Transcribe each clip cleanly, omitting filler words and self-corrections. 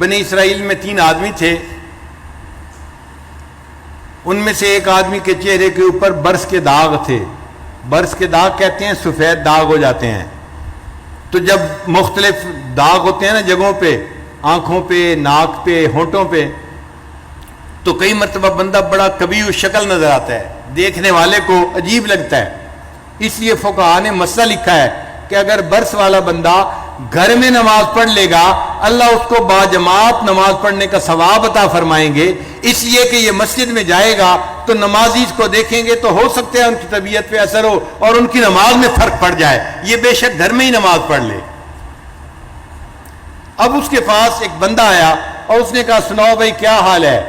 بنی اسرائیل میں 3 آدمی تھے. ان میں سے ایک آدمی کے چہرے کے اوپر برس کے داغ تھے. برس کے داغ کہتے ہیں سفید داغ ہو جاتے ہیں. تو جب مختلف داغ ہوتے ہیں نا جگہوں پہ، آنکھوں پہ، ناک پہ، ہونٹوں پہ، تو کئی مرتبہ بندہ بڑا کبھی شکل نظر آتا ہے، دیکھنے والے کو عجیب لگتا ہے. اس لیے فقہاء نے مسئلہ لکھا ہے کہ اگر برس والا بندہ گھر میں نماز پڑھ لے گا اللہ اس کو باجماعت نماز پڑھنے کا ثواب عطا فرمائیں گے. اس لیے کہ یہ مسجد میں جائے گا تو نمازی اس کو دیکھیں گے تو ہو سکتا ہے ان کی طبیعت پہ اثر ہو اور ان کی نماز میں فرق پڑ جائے. یہ بے شک گھر میں ہی نماز پڑھ لے. اب اس کے پاس ایک بندہ آیا اور اس نے کہا سناؤ بھائی کیا حال ہے؟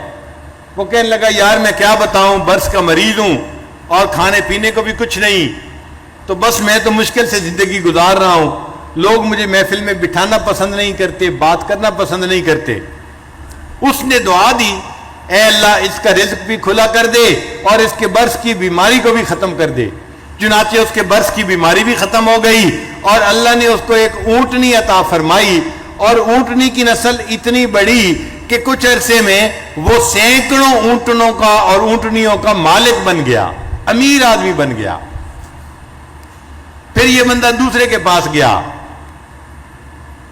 وہ کہنے لگا یار میں کیا بتاؤں، برس کا مریض ہوں اور کھانے پینے کو بھی کچھ نہیں، تو بس میں تو مشکل سے زندگی گزار رہا ہوں. لوگ مجھے محفل میں بٹھانا پسند نہیں کرتے، بات کرنا پسند نہیں کرتے. اس نے دعا دی اے اللہ اس کا رزق بھی کھلا کر دے اور اس کے برس کی بیماری کو بھی ختم کر دے. چنانچہ اس کے برس کی بیماری بھی ختم ہو گئی اور اللہ نے اس کو ایک اونٹنی عطا فرمائی، اور اونٹنی کی نسل اتنی بڑی کہ کچھ عرصے میں وہ سینکڑوں اونٹنوں کا اور اونٹنیوں کا مالک بن گیا، امیر آدمی بن گیا. پھر یہ بندہ دوسرے کے پاس گیا.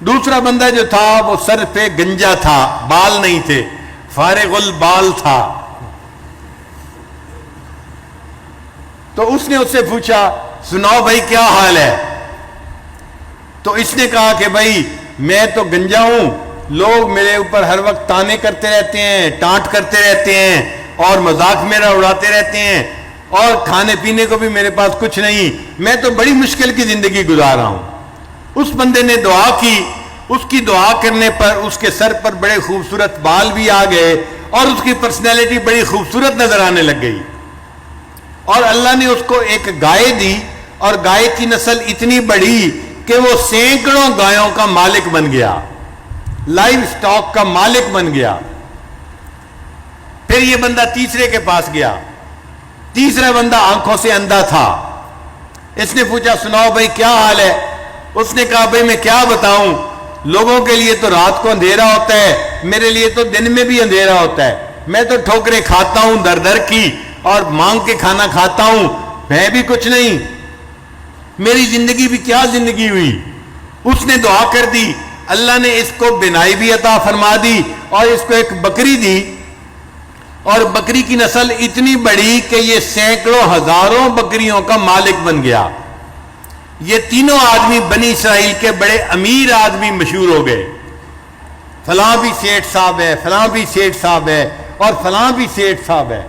دوسرا بندہ جو تھا وہ سر پہ گنجا تھا، بال نہیں تھے، فارغ البال تھا. تو اس نے اس سے پوچھا سناؤ بھائی کیا حال ہے؟ تو اس نے کہا کہ بھائی میں تو گنجا ہوں، لوگ میرے اوپر ہر وقت تانے کرتے رہتے ہیں، ٹانٹ کرتے رہتے ہیں اور مذاق میرا اڑاتے رہتے ہیں، اور کھانے پینے کو بھی میرے پاس کچھ نہیں، میں تو بڑی مشکل کی زندگی گزار رہا ہوں. اس بندے نے دعا کی. اس کی دعا کرنے پر اس کے سر پر بڑے خوبصورت بال بھی آ گئے اور اس کی پرسنالٹی بڑی خوبصورت نظر آنے لگ گئی. اور اللہ نے اس کو ایک گائے دی اور گائے کی نسل اتنی بڑی کہ وہ سینکڑوں گایوں کا مالک بن گیا، لائیو سٹاک کا مالک بن گیا. پھر یہ بندہ تیسرے کے پاس گیا. تیسرا بندہ آنکھوں سے اندھا تھا. اس نے پوچھا سناؤ بھائی کیا حال ہے؟ اس نے کہا بھائی میں کیا بتاؤں، لوگوں کے لیے تو رات کو اندھیرا ہوتا ہے، میرے لیے تو دن میں بھی اندھیرا ہوتا ہے. میں تو ٹھوکریں کھاتا ہوں در در کی اور مانگ کے کھانا کھاتا ہوں، میں بھی کچھ نہیں، میری زندگی بھی کیا زندگی ہوئی. اس نے دعا کر دی. اللہ نے اس کو بینائی بھی عطا فرما دی اور اس کو ایک بکری دی، اور بکری کی نسل اتنی بڑی کہ یہ سینکڑوں ہزاروں بکریوں کا مالک بن گیا. یہ تینوں آدمی بنی اسرائیل کے بڑے امیر آدمی مشہور ہو گئے. فلاں بھی سیٹھ صاحب ہے، فلاں بھی سیٹھ صاحب ہے اور فلاں بھی سیٹھ صاحب ہے.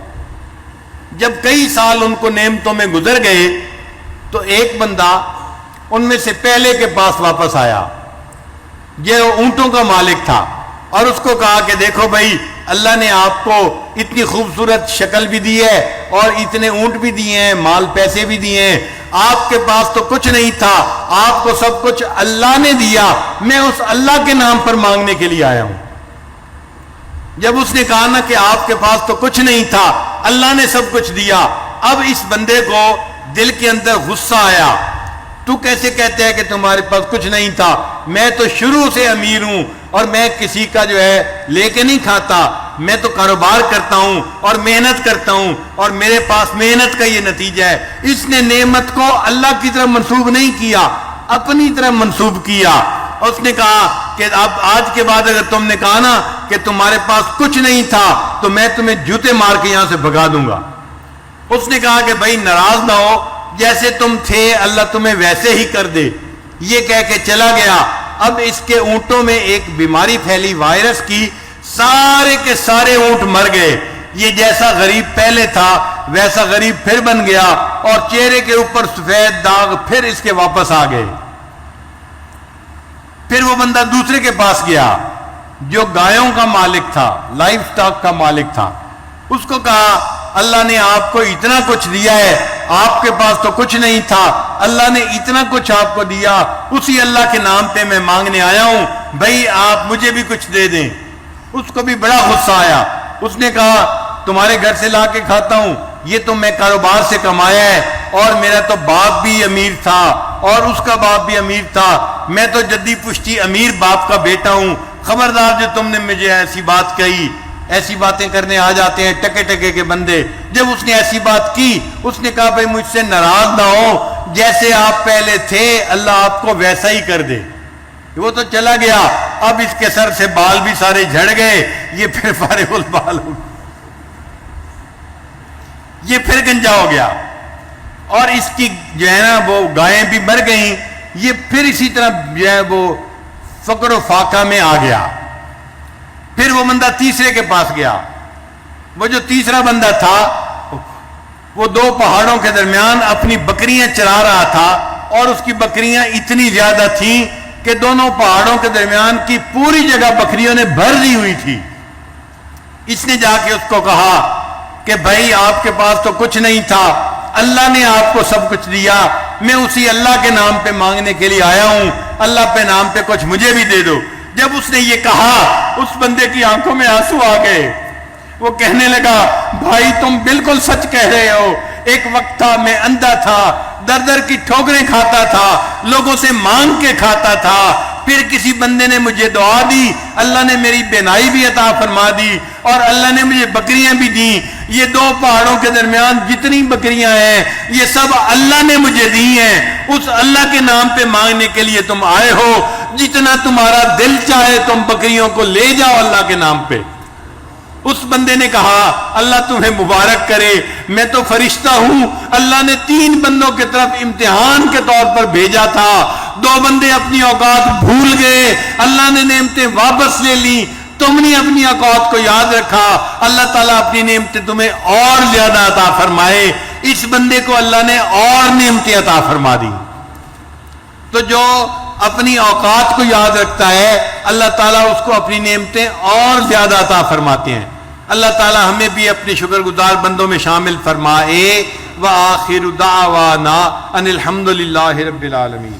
جب کئی سال ان کو نعمتوں میں گزر گئے تو ایک بندہ ان میں سے پہلے کے پاس واپس آیا، یہ اونٹوں کا مالک تھا، اور اس کو کہا کہ دیکھو بھائی اللہ نے آپ کو اتنی خوبصورت شکل بھی دی ہے اور اتنے اونٹ بھی دیے ہیں، مال پیسے بھی دیے ہیں، آپ کے پاس تو کچھ نہیں تھا، آپ کو سب کچھ اللہ نے دیا، میں اس اللہ کے نام پر مانگنے کے لیے آیا ہوں. جب اس نے کہا نا کہ آپ کے پاس تو کچھ نہیں تھا، اللہ نے سب کچھ دیا، اب اس بندے کو دل کے اندر غصہ آیا. تو کیسے کہتے ہیں کہ تمہارے پاس کچھ نہیں تھا؟ میں تو شروع سے امیر ہوں اور میں کسی کا جو ہے لے کے نہیں کھاتا، میں تو کاروبار کرتا ہوں اور محنت کرتا ہوں اور میرے پاس محنت کا یہ نتیجہ ہے. اس نے نعمت کو اللہ کی طرف منسوب نہیں کیا، اپنی طرف منسوب کیا. اس نے کہا کہ اب آج کے بعد اگر تم نے کہا نا کہ تمہارے پاس کچھ نہیں تھا تو میں تمہیں جوتے مار کے یہاں سے بھگا دوں گا. اس نے کہا کہ بھائی ناراض نہ ہو، جیسے تم تھے اللہ تمہیں ویسے ہی کر دے. یہ کہہ کے چلا گیا. اب اس کے اونٹوں میں ایک بیماری پھیلی وائرس کی، سارے کے سارے اونٹ مر گئے. یہ جیسا غریب پہلے تھا ویسا غریب پھر بن گیا اور چہرے کے اوپر سفید داغ پھر اس کے واپس آ گئے. پھر وہ بندہ دوسرے کے پاس گیا جو گایوں کا مالک تھا، لائف سٹاک کا مالک تھا. اس کو کہا اللہ نے آپ کو اتنا کچھ دیا ہے، آپ کے پاس تو کچھ نہیں تھا، اللہ نے اتنا کچھ آپ کو دیا، اسی اللہ کے نام پہ میں مانگنے آیا ہوں، بھائی آپ مجھے بھی کچھ دے دیں. اس کو بھی بڑا غصہ آیا. اس نے کہا تمہارے گھر سے لا کے کھاتا ہوں، یہ تو میں کاروبار سے کمایا ہے اور میرا تو باپ بھی امیر تھا اور اس کا باپ بھی امیر تھا، میں تو جدی پشتی امیر باپ کا بیٹا ہوں، خبردار جو تم نے مجھے ایسی بات کہی. ایسی باتیں کرنے آ جاتے ہیں ٹکے ٹکے کے بندے. جب اس نے ایسی بات کی اس نے کہا بھائی مجھ سے ناراض نہ ہو, جیسے آپ پہلے تھے اللہ آپ کو ویسا ہی کر دے. وہ تو چلا گیا, اب اس کے سر سے بال بھی سارے جھڑ گئے, یہ پھر فارغ البال ہو گیا, یہ پھر گنجا ہو گیا, اور اس کی جو ہے نا وہ گائیں بھی مر گئیں. یہ پھر اسی طرح جو ہے وہ فقر و فاقہ میں آ گیا. پھر وہ بندہ تیسرے کے پاس گیا. وہ جو تیسرا بندہ تھا وہ دو پہاڑوں کے درمیان اپنی بکریاں چرا رہا تھا, اور اس کی بکریاں اتنی زیادہ تھیں کہ دونوں پہاڑوں کے درمیان کی پوری جگہ بکریوں نے بھر لی ہوئی تھی. اس نے جا کے اس کو کہا کہ بھائی آپ کے پاس تو کچھ نہیں تھا, اللہ نے آپ کو سب کچھ دیا, میں اسی اللہ کے نام پہ مانگنے کے لیے آیا ہوں, اللہ پہ نام پہ کچھ مجھے بھی دے دو. جب اس نے یہ کہا اس بندے کی آنکھوں میں آنسو آ گئے. وہ کہنے لگا بھائی تم بالکل سچ کہہ رہے ہو, ایک وقت تھا میں اندھا تھا, در در کی ٹھوکریں کھاتا تھا, لوگوں سے مانگ کے کھاتا تھا, پھر کسی بندے نے مجھے دعا دی, اللہ نے میری بینائی بھی عطا فرما دی, اور اللہ نے مجھے بکریاں بھی دیں. یہ دو پہاڑوں کے درمیان جتنی بکریاں ہیں یہ سب اللہ نے مجھے دی ہیں. اس اللہ کے نام پہ مانگنے کے لیے تم آئے ہو, جتنا تمہارا دل چاہے تم بکریوں کو لے جاؤ اللہ کے نام پہ. اس بندے نے کہا اللہ تمہیں مبارک کرے, میں تو فرشتہ ہوں, اللہ نے 3 بندوں کی طرف امتحان کے طور پر بھیجا تھا, 2 بندے اپنی اوقات بھول گئے, اللہ نے نعمتیں واپس لے لی, تم نے اپنی اوقات کو یاد رکھا, اللہ تعالیٰ اپنی نعمتیں تمہیں اور زیادہ عطا فرمائے. اس بندے کو اللہ نے اور نعمتیں عطا فرما دی. تو جو اپنی اوقات کو یاد رکھتا ہے اللہ تعالیٰ اس کو اپنی نعمتیں اور زیادہ عطا فرماتے ہیں. اللہ تعالیٰ ہمیں بھی اپنے شکر گزار بندوں میں شامل فرمائے. وآخر دعوانا ان الحمد للہ رب العالمین.